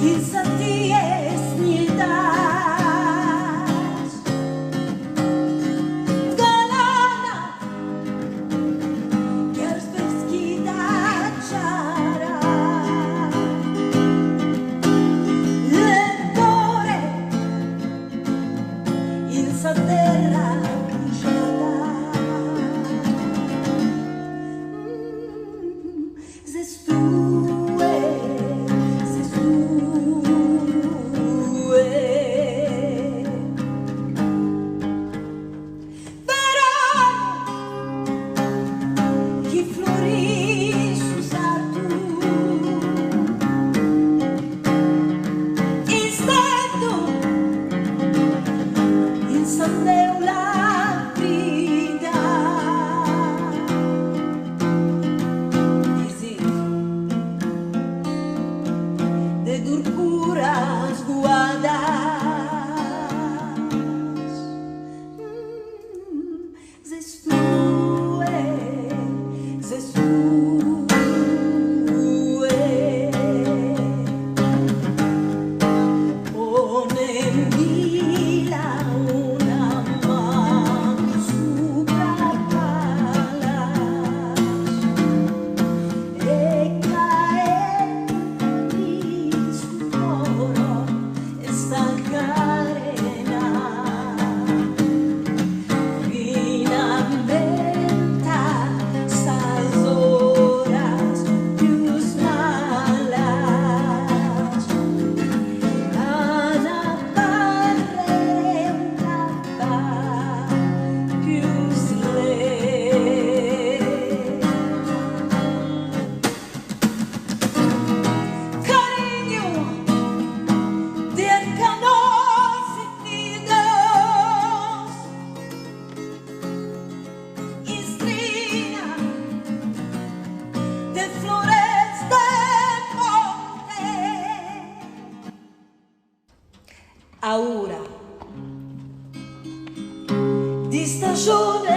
Isa dies nietas Galana Kiersberskida čara L'errore in sa terra bruciata Durpuras guadas Zestue Pone en vila una mano supra palas e cae esta carena finalmente esas horas pius malas cada parrere una paz pius cariño de flores de monte. Aura di stagione